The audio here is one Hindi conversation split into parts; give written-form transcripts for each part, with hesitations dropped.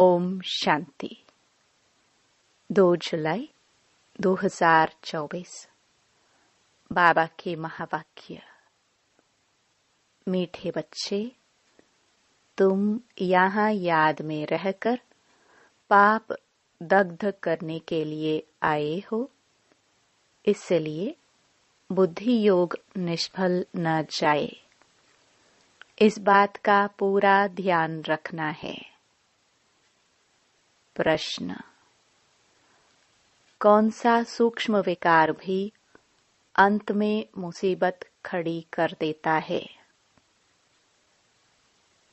ओम शांति। 2 जुलाई 2024। बाबा के महावाक्य। मीठे बच्चे, तुम यहाँ याद में रहकर पाप दग्ध करने के लिए आए हो, इसलिए बुद्धि योग निष्फल न जाए। इस बात का पूरा ध्यान रखना है। प्रश्न: कौन सा सूक्ष्म विकार भी अंत में मुसीबत खड़ी कर देता है?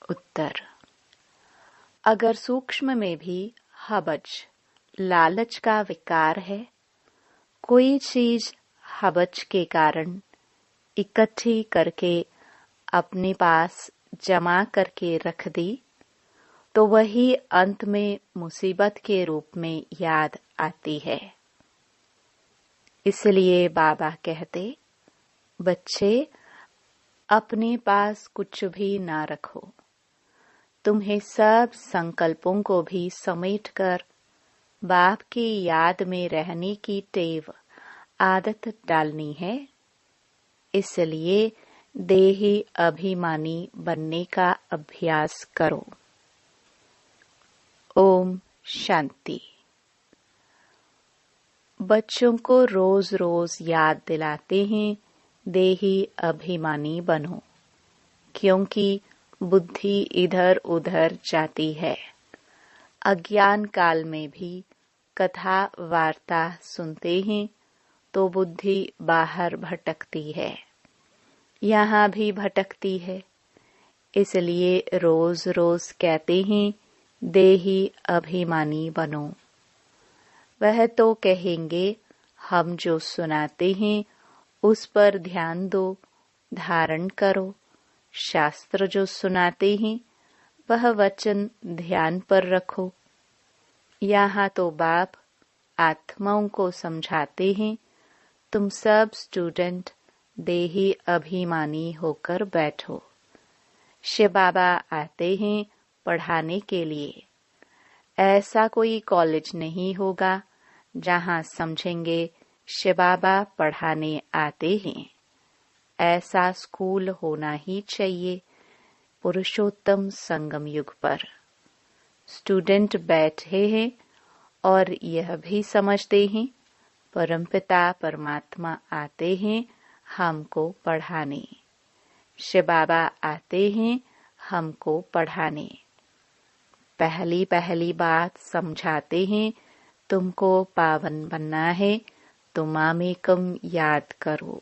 उत्तर: अगर सूक्ष्म में भी हबज, लालच का विकार है, कोई चीज हबज के कारण इकट्ठी करके अपने पास जमा करके रख दी, तो वही अंत में मुसीबत के रूप में याद आती है। इसलिए बाबा कहते, बच्चे, अपने पास कुछ भी ना रखो। तुम्हें सब संकल्पों को भी समेटकर बाप की याद में रहने की टेव, आदत डालनी है। इसलिए देही अभिमानी बनने का अभ्यास करो। ओम शांति। बच्चों को रोज रोज याद दिलाते हैं, देही अभिमानी बनो, क्योंकि बुद्धि इधर उधर जाती है। अज्ञान काल में भी कथा वार्ता सुनते हैं तो बुद्धि बाहर भटकती है, यहाँ भी भटकती है। इसलिए रोज रोज कहते हैं, देही अभिमानी बनो। वह तो कहेंगे, हम जो सुनाते हैं उस पर ध्यान दो, धारण करो। शास्त्र जो सुनाते हैं वह वचन ध्यान पर रखो। यहाँ तो बाप आत्माओं को समझाते हैं, तुम सब स्टूडेंट देही अभिमानी होकर बैठो। शिव बाबा आते हैं पढ़ाने के लिए। ऐसा कोई कॉलेज नहीं होगा जहाँ समझेंगे शिव बाबा पढ़ाने आते हैं। ऐसा स्कूल होना ही चाहिए पुरुषोत्तम संगम युग पर। स्टूडेंट बैठे हैं और यह भी समझते हैं, परमपिता परमात्मा आते हैं हमको पढ़ाने। शिव बाबा आते हैं हमको पढ़ाने। पहली पहली बात समझाते हैं, तुमको पावन बनना है तो मामेकम याद करो।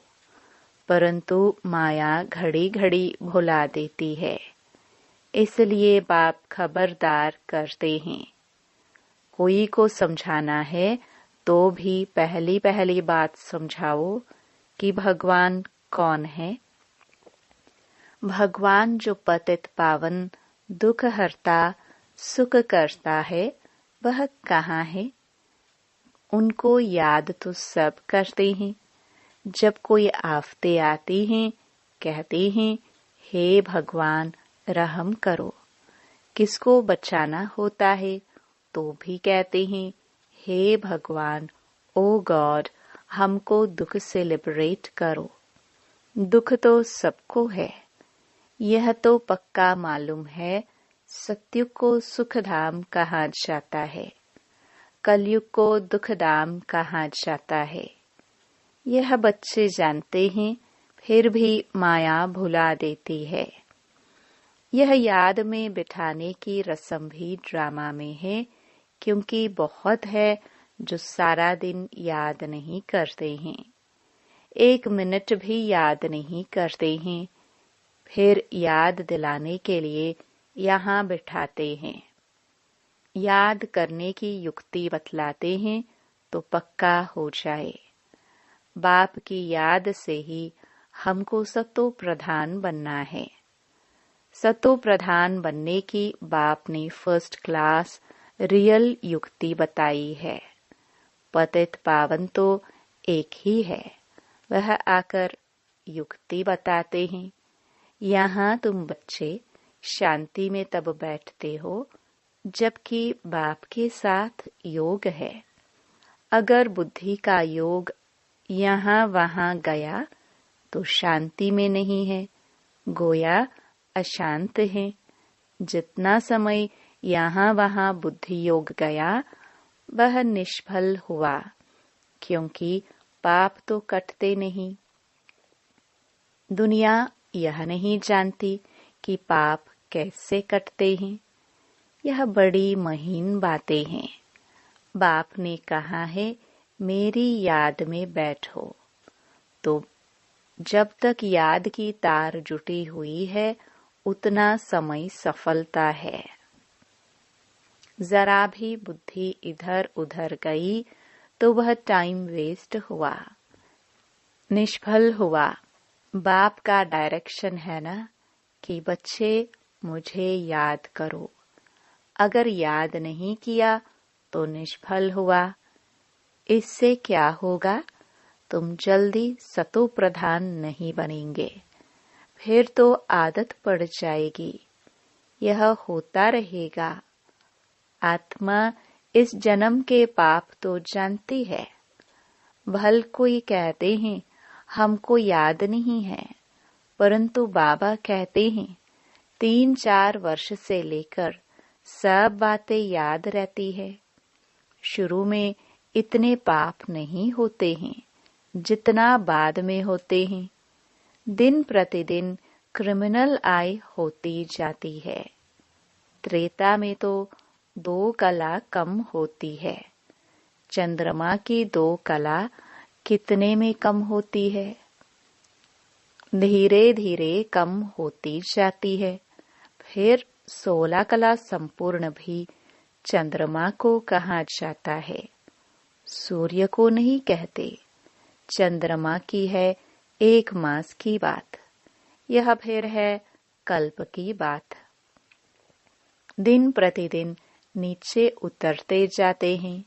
परंतु माया घड़ी घड़ी भुला देती है, इसलिए बाप खबरदार करते हैं। कोई को समझाना है तो भी पहली पहली बात समझाओ कि भगवान कौन है। भगवान जो पतित पावन, दुख हरता, सुख करता है, वह कहाँ है? उनको याद तो सब करते हैं। जब कोई आफतें आती हैं, कहते हैं, हे भगवान रहम करो। किसको बचाना होता है तो भी कहते हैं, हे भगवान, ओ गॉड, हमको दुख से लिबरेट करो। दुख तो सबको है, यह तो पक्का मालूम है। सत्युग को सुखधाम कहा जाता है, कलयुग को दुखधाम कहा जाता है। यह बच्चे जानते हैं, फिर भी माया भुला देती है। यह याद में बिठाने की रस्म भी ड्रामा में है, क्योंकि बहुत है जो सारा दिन याद नहीं करते हैं, 1 मिनट भी याद नहीं करते हैं। फिर याद दिलाने के लिए यहाँ बिठाते हैं, याद करने की युक्ति बतलाते हैं तो पक्का हो जाए। बाप की याद से ही हमको सतो प्रधान बनना है। सतो प्रधान बनने की बाप ने फर्स्ट क्लास रियल युक्ति बताई है। पतित पावन तो एक ही है, वह आकर युक्ति बताते हैं। यहाँ तुम बच्चे शांति में तब बैठते हो जबकि बाप के साथ योग है। अगर बुद्धि का योग यहाँ वहाँ गया तो शांति में नहीं है, गोया अशांत है। जितना समय यहाँ वहाँ बुद्धि योग गया वह निष्फल हुआ, क्योंकि पाप तो कटते नहीं। दुनिया यह नहीं जानती कि पाप कैसे कटते हैं। यह बड़ी महीन बातें हैं। बाप ने कहा है मेरी याद में बैठो, तो जब तक याद की तार जुटी हुई है उतना समय सफलता है। जरा भी बुद्धि इधर उधर गई तो वह टाइम वेस्ट हुआ, निष्फल हुआ। बाप का डायरेक्शन है ना कि बच्चे मुझे याद करो। अगर याद नहीं किया तो निष्फल हुआ। इससे क्या होगा? तुम जल्दी सतो प्रधान नहीं बनेंगे, फिर तो आदत पड़ जाएगी। यह होता रहेगा। आत्मा इस जन्म के पाप तो जानती है। भल कोई कहते हैं हमको याद नहीं है, परंतु बाबा कहते हैं 3-4 वर्ष से लेकर सब बातें याद रहती है। शुरू में इतने पाप नहीं होते हैं जितना बाद में होते हैं। दिन प्रतिदिन क्रिमिनल आय होती जाती है। त्रेता में तो 2 कला कम होती है। चंद्रमा की 2 कला कितने में कम होती है? धीरे धीरे कम होती जाती है। फिर 16 कला संपूर्ण भी चंद्रमा को कहा जाता है, सूर्य को नहीं कहते। चंद्रमा की है 1 मास की बात, यह फिर है कल्प की बात। दिन प्रतिदिन नीचे उतरते जाते हैं,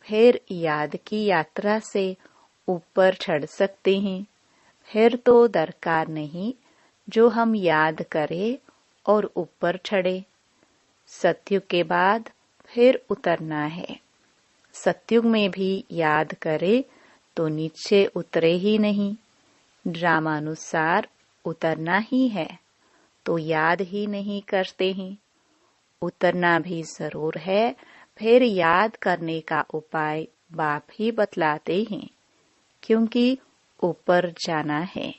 फिर याद की यात्रा से ऊपर चढ़ सकते हैं। फिर तो दरकार नहीं जो हम याद करें और ऊपर चढ़े। सतयुग के बाद फिर उतरना है। सतयुग में भी याद करे तो नीचे उतरे ही नहीं। ड्रामानुसार उतरना ही है तो याद ही नहीं करते हैं। उतरना भी जरूर है, फिर याद करने का उपाय बाप ही बतलाते हैं, क्योंकि ऊपर जाना है।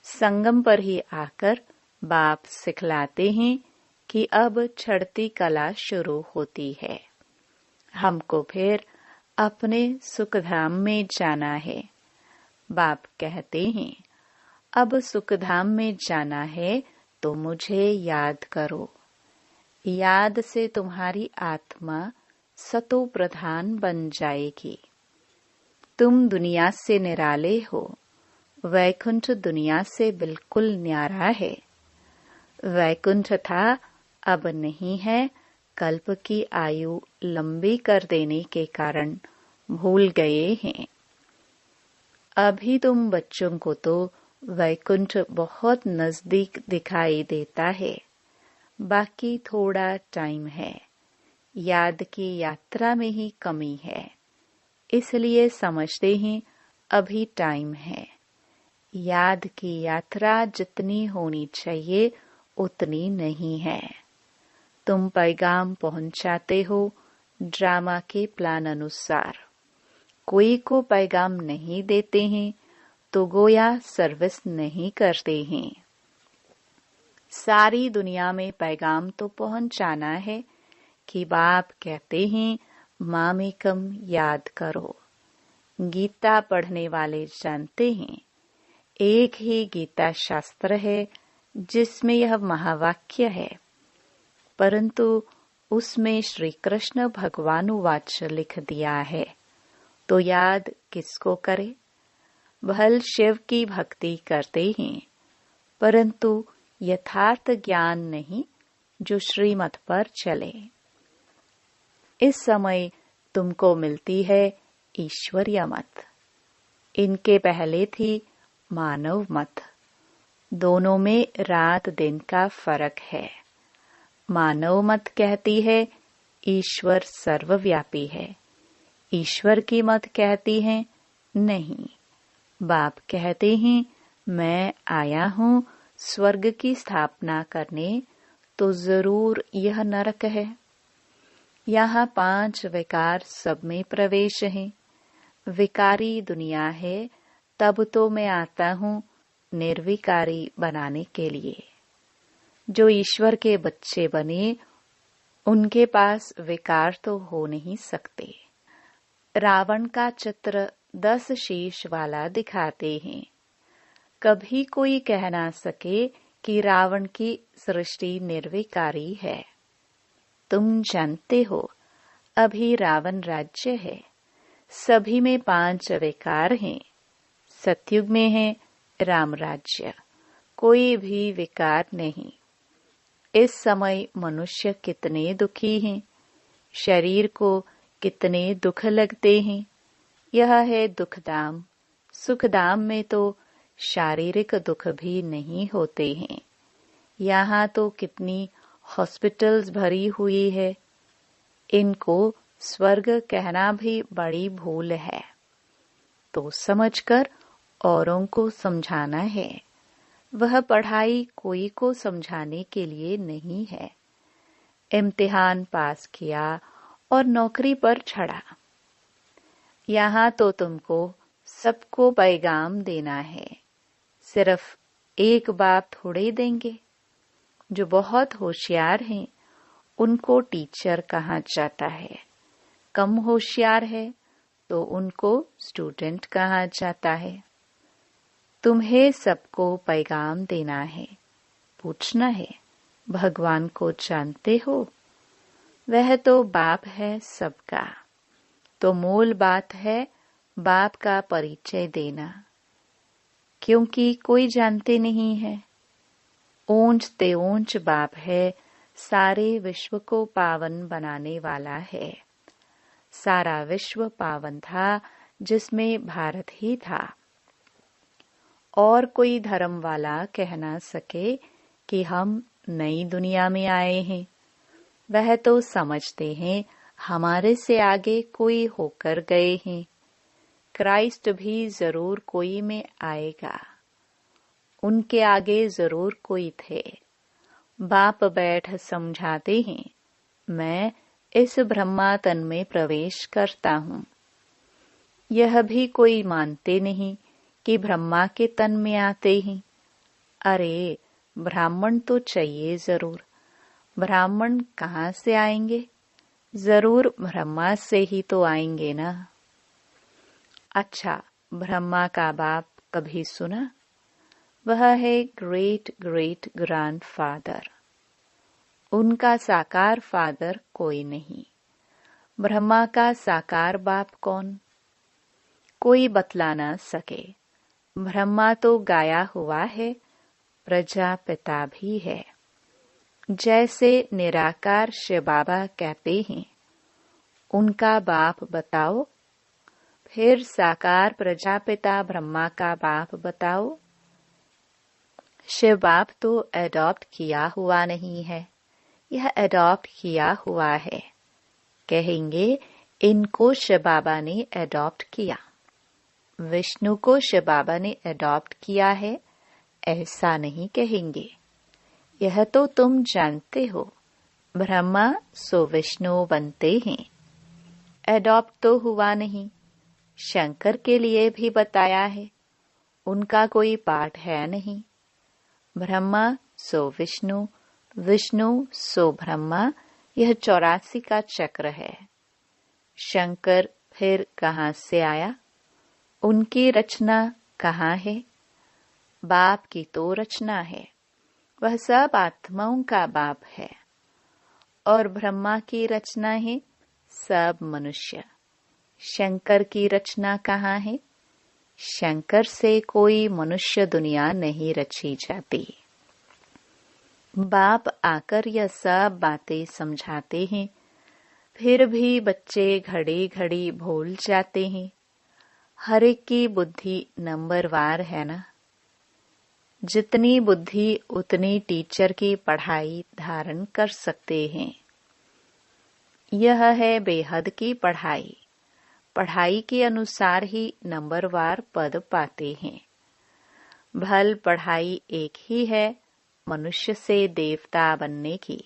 संगम पर ही आकर बाप सिखलाते हैं कि अब चढ़ती कला शुरू होती है। हमको फिर अपने सुखधाम में जाना है। बाप कहते हैं अब सुखधाम में जाना है तो मुझे याद करो। याद से तुम्हारी आत्मा सतो प्रधान बन जाएगी। तुम दुनिया से निराले हो। वैकुंठ दुनिया से बिल्कुल न्यारा है। वैकुंठ था, अब नहीं है। कल्प की आयु लंबी कर देने के कारण भूल गए हैं। अभी तुम बच्चों को तो वैकुंठ बहुत नजदीक दिखाई देता है। बाकी थोड़ा टाइम है। याद की यात्रा में ही कमी है, इसलिए समझते हैं अभी टाइम है। याद की यात्रा जितनी होनी चाहिए उतनी नहीं है। तुम पैगाम पहुंचाते हो ड्रामा के प्लान अनुसार। कोई को पैगाम नहीं देते हैं तो गोया सर्विस नहीं करते हैं। सारी दुनिया में पैगाम तो पहुंचाना है कि बाप कहते हैं मामेकम याद करो। गीता पढ़ने वाले जानते हैं एक ही गीता शास्त्र है जिसमें यह महावाक्य है, परंतु उसमें श्री कृष्ण भगवानुवाच लिख दिया है, तो याद किसको करे? भल शिव की भक्ति करते हैं, परंतु यथार्थ ज्ञान नहीं जो श्रीमत पर चले। इस समय तुमको मिलती है ईश्वरीय मत। इनके पहले थी मानव मत। दोनों में रात दिन का फर्क है। मानव मत कहती है ईश्वर सर्वव्यापी है। ईश्वर की मत कहती हैं नहीं। बाप कहते हैं मैं आया हूँ स्वर्ग की स्थापना करने, तो जरूर यह नरक है। यहाँ 5 विकार सब में प्रवेश है। विकारी दुनिया है, तब तो मैं आता हूँ निर्विकारी बनाने के लिए। जो ईश्वर के बच्चे बने उनके पास विकार तो हो नहीं सकते। रावण का चित्र 10 शीश वाला दिखाते हैं। कभी कोई कह ना सके कि रावण की सृष्टि निर्विकारी है। तुम जानते हो अभी रावण राज्य है, सभी में 5 विकार हैं। सतयुग में है राम राज्य, कोई भी विकार नहीं। इस समय मनुष्य कितने दुखी हैं, शरीर को कितने दुख लगते हैं। यह है दुखधाम। सुखधाम में तो शारीरिक दुख भी नहीं होते हैं। यहाँ तो कितनी हॉस्पिटल्स भरी हुई है। इनको स्वर्ग कहना भी बड़ी भूल है। तो समझकर औरों को समझाना है। वह पढ़ाई कोई को समझाने के लिए नहीं है। इम्तिहान पास किया और नौकरी पर चढ़ा। यहाँ तो तुमको सबको पैगाम देना है। सिर्फ एक बात थोड़े देंगे। जो बहुत होशियार हैं उनको टीचर कहा जाता है। कम होशियार है तो उनको स्टूडेंट कहा जाता है। तुम्हें सबको पैगाम देना है। पूछना है भगवान को जानते हो? वह तो बाप है सबका। तो मूल बात है बाप का परिचय देना, क्योंकि कोई जानते नहीं है। ऊंच ते ऊंच बाप है, सारे विश्व को पावन बनाने वाला है। सारा विश्व पावन था जिसमें भारत ही था। और कोई धर्म वाला कह ना सके कि हम नई दुनिया में आए हैं। वह तो समझते हैं हमारे से आगे कोई होकर गए हैं। क्राइस्ट भी जरूर कोई में आएगा। उनके आगे जरूर कोई थे। बाप बैठ समझाते हैं मैं इस ब्रह्मा तन में प्रवेश करता हूँ। यह भी कोई मानते नहीं कि ब्रह्मा के तन में आते हैं। अरे ब्राह्मण तो चाहिए जरूर। ब्राह्मण कहाँ से आएंगे? जरूर ब्रह्मा से ही तो आएंगे ना। अच्छा, ब्रह्मा का बाप कभी सुना? वह है ग्रेट ग्रेट ग्रैंडफादर। उनका साकार फादर कोई नहीं। ब्रह्मा का साकार बाप कौन? कोई बतला ना सके। ब्रह्मा तो गाया हुआ है, प्रजापिता भी है। जैसे निराकार शिव बाबा कहते हैं उनका बाप बताओ, फिर साकार प्रजापिता ब्रह्मा का बाप बताओ। शिव बाप तो एडॉप्ट किया हुआ नहीं है, यह एडॉप्ट किया हुआ है। कहेंगे इनको शिव बाबा ने एडॉप्ट किया। विष्णु को शिव बाबा ने एडॉप्ट किया है, ऐसा नहीं कहेंगे। यह तो तुम जानते हो, ब्रह्मा सो विष्णु बनते हैं। एडॉप्ट तो हुआ नहीं। शंकर के लिए भी बताया है, उनका कोई पाठ है नहीं। ब्रह्मा सो विष्णु, विष्णु सो ब्रह्मा, यह 84 का चक्र है। शंकर फिर कहाँ से आया? उनकी रचना कहाँ है? बाप की तो रचना है। वह सब आत्माओं का बाप है। और ब्रह्मा की रचना है सब मनुष्य। शंकर की रचना कहाँ है? शंकर से कोई मनुष्य दुनिया नहीं रची जाती। बाप आकर यह सब बातें समझाते हैं, फिर भी बच्चे घड़ी घड़ी भूल जाते हैं। हर एक की बुद्धि नंबरवार है ना। जितनी बुद्धि उतनी टीचर की पढ़ाई धारण कर सकते हैं। यह है बेहद की पढ़ाई। पढ़ाई के अनुसार ही नंबरवार पद पाते हैं। भल पढ़ाई एक ही है, मनुष्य से देवता बनने की,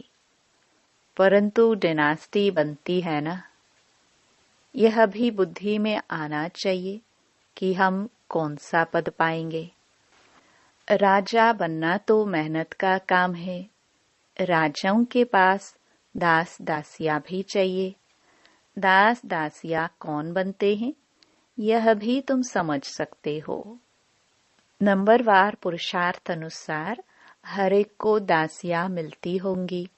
परंतु डिनास्टी बनती है ना। यह भी बुद्धि में आना चाहिए कि हम कौन सा पद पाएंगे। राजा बनना तो मेहनत का काम है। राजाओं के पास दास दासियां भी चाहिए। दास दासियां कौन बनते हैं, यह भी तुम समझ सकते हो। नंबरवार पुरुषार्थ अनुसार हर एक को दासियां मिलती होंगी,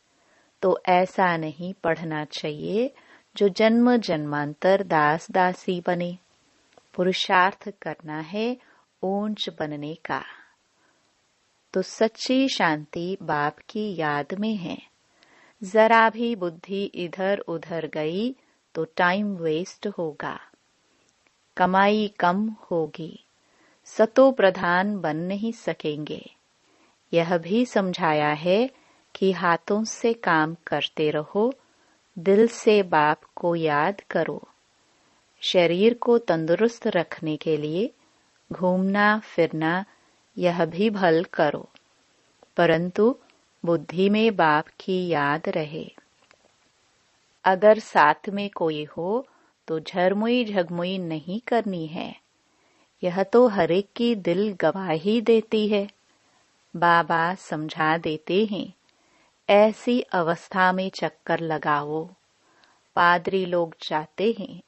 तो ऐसा नहीं पढ़ना चाहिए जो जन्म जन्मांतर दास दासी बने। पुरुषार्थ करना है ऊंच बनने का। तो सच्ची शांति बाप की याद में है। जरा भी बुद्धि इधर उधर गई तो टाइम वेस्ट होगा, कमाई कम होगी, सतो प्रधान बन नहीं सकेंगे। यह भी समझाया है कि हाथों से काम करते रहो, दिल से बाप को याद करो। शरीर को तंदुरुस्त रखने के लिए घूमना फिरना यह भी भल करो, परंतु बुद्धि में बाप की याद रहे। अगर साथ में कोई हो तो झरमुई झगमुई नहीं करनी है। यह तो हर एक की दिल गवाही देती है। बाबा समझा देते हैं, ऐसी अवस्था में चक्कर लगाओ। पादरी लोग जाते हैं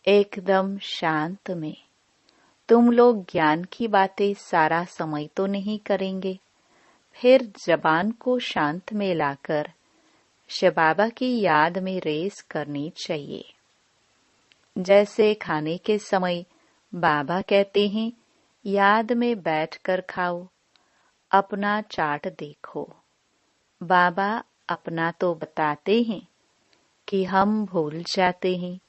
एकदम शांत में। तुम लोग ज्ञान की बातें सारा समय तो नहीं करेंगे, फिर जबान को शांत में लाकर शिव बाबा की याद में रेस करनी चाहिए। जैसे खाने के समय बाबा कहते हैं, याद में बैठकर खाओ, अपना चाट देखो। बाबा अपना तो बताते हैं कि हम भूल जाते हैं।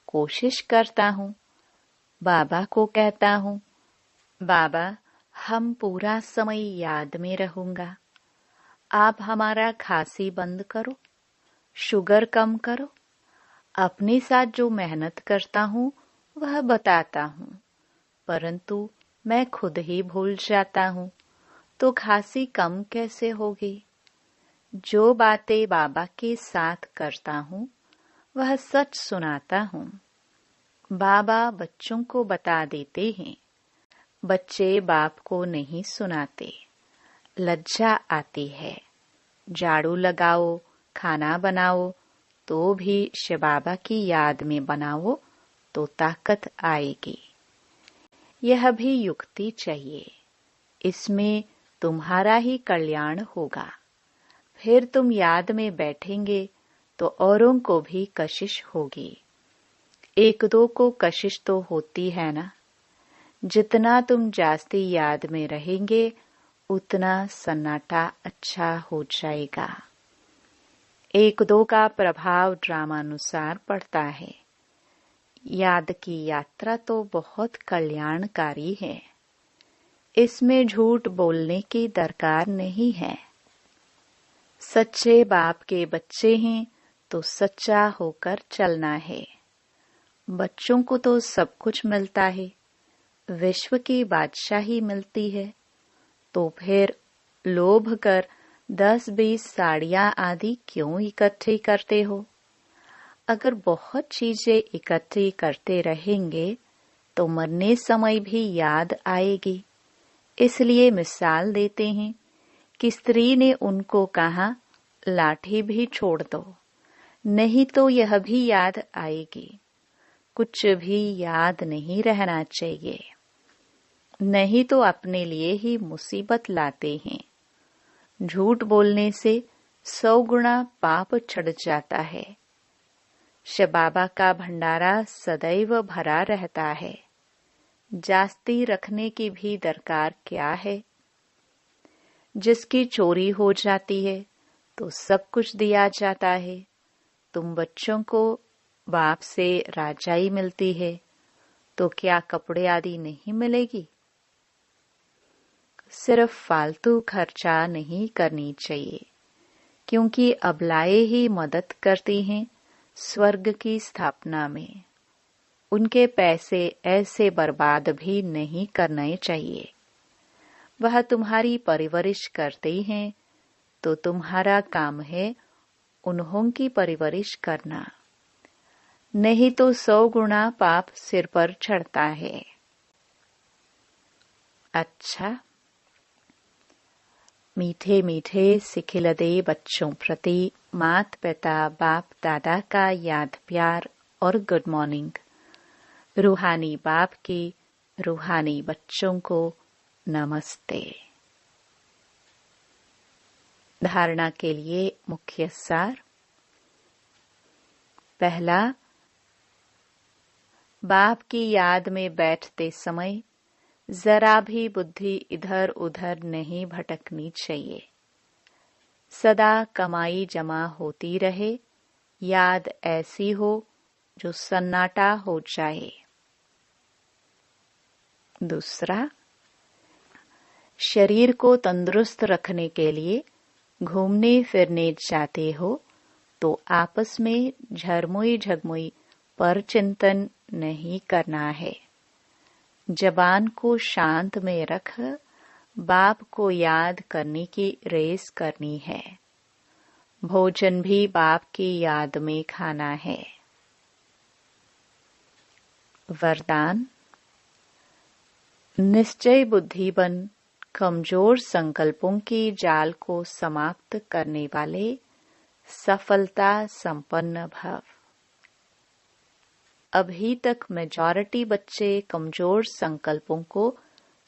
कोशिश करता हूँ, बाबा को कहता हूँ, बाबा हम पूरा समय याद में रहूंगा। आप हमारा खांसी बंद करो, शुगर कम करो। अपने साथ जो मेहनत करता हूँ वह बताता हूँ, परंतु मैं खुद ही भूल जाता हूँ, तो खांसी कम कैसे होगी। जो बातें बाबा के साथ करता हूँ वह सच सुनाता हूँ। बाबा बच्चों को बता देते हैं, बच्चे बाप को नहीं सुनाते। लज्जा आती है। झाड़ू लगाओ, खाना बनाओ, तो भी शिव बाबा की याद में बनाओ तो ताकत आएगी। यह भी युक्ति चाहिए, इसमें तुम्हारा ही कल्याण होगा। फिर तुम याद में बैठेंगे तो औरों को भी कशिश होगी। एक दो को कशिश तो होती है ना। जितना तुम जास्ती याद में रहेंगे उतना सन्नाटा अच्छा हो जाएगा। एक दो का प्रभाव ड्रामानुसार पड़ता है। याद की यात्रा तो बहुत कल्याणकारी है। इसमें झूठ बोलने की दरकार नहीं है। सच्चे बाप के बच्चे हैं तो सच्चा होकर चलना है। बच्चों को तो सब कुछ मिलता है, विश्व की बादशाही मिलती है, तो फिर लोभ कर 10-20 साड़ियां आदि क्यों इकट्ठी करते हो। अगर बहुत चीजें इकट्ठी करते रहेंगे तो मरने समय भी याद आएगी। इसलिए मिसाल देते हैं कि स्त्री ने उनको कहा, लाठी भी छोड़ दो, नहीं तो यह भी याद आएगी। कुछ भी याद नहीं रहना चाहिए, नहीं तो अपने लिए ही मुसीबत लाते हैं। झूठ बोलने से 100 गुना पाप चढ़ जाता है। शिव बाबा का भंडारा सदैव भरा रहता है। जास्ती रखने की भी दरकार क्या है। जिसकी चोरी हो जाती है तो सब कुछ दिया जाता है। तुम बच्चों को बाप से राजाई मिलती है, तो क्या कपड़े आदि नहीं मिलेगी। सिर्फ फालतू खर्चा नहीं करनी चाहिए, क्योंकि अबलाएं ही मदद करती हैं स्वर्ग की स्थापना में उनके पैसे ऐसे बर्बाद भी नहीं करने चाहिए। वह तुम्हारी परवरिश करते हैं तो तुम्हारा काम है उन्हों की परवरिश करना, नहीं तो 100 गुना पाप सिर पर चढ़ता है। अच्छा, मीठे मीठे सिखिलदे बच्चों प्रति माता पिता बाप दादा का याद प्यार और गुड मॉर्निंग। रूहानी बाप की रूहानी बच्चों को नमस्ते। धारणा के लिए मुख्य सार। पहला, बाप की याद में बैठते समय जरा भी बुद्धि इधर उधर नहीं भटकनी चाहिए। सदा कमाई जमा होती रहे, याद ऐसी हो जो सन्नाटा हो जाए। दूसरा, शरीर को तंदुरुस्त रखने के लिए घूमने फिरने जाते हो तो आपस में झरमुई झगमुई पर चिंतन नहीं करना है। जबान को शांत में रख बाप को याद करने की रेस करनी है। भोजन भी बाप की याद में खाना है। वरदान। निश्चय बुद्धि बन कमजोर संकल्पों की जाल को समाप्त करने वाले सफलता संपन्न भव। अभी तक मेजॉरिटी बच्चे कमजोर संकल्पों को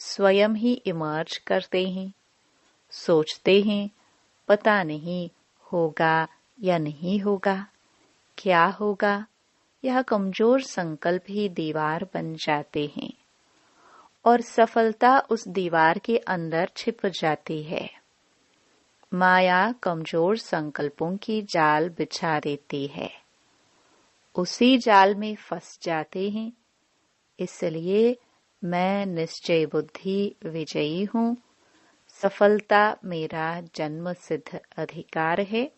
स्वयं ही इमर्ज करते हैं। सोचते हैं पता नहीं होगा या नहीं होगा, क्या होगा। यह कमजोर संकल्प ही दीवार बन जाते हैं और सफलता उस दीवार के अंदर छिप जाती है। माया कमजोर संकल्पों की जाल बिछा देती है, उसी जाल में फंस जाते हैं। इसलिए मैं निश्चय बुद्धि विजयी हूँ। सफलता मेरा जन्म सिद्ध अधिकार है।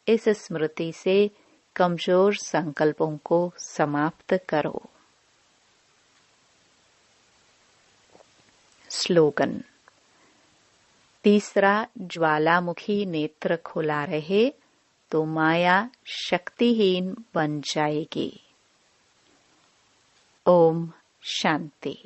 इस स्मृति से कमजोर संकल्पों को समाप्त करो। स्लोगन। तीसरा, ज्वालामुखी नेत्र खुला रहे तो माया शक्तिहीन बन जाएगी। ओम शांति।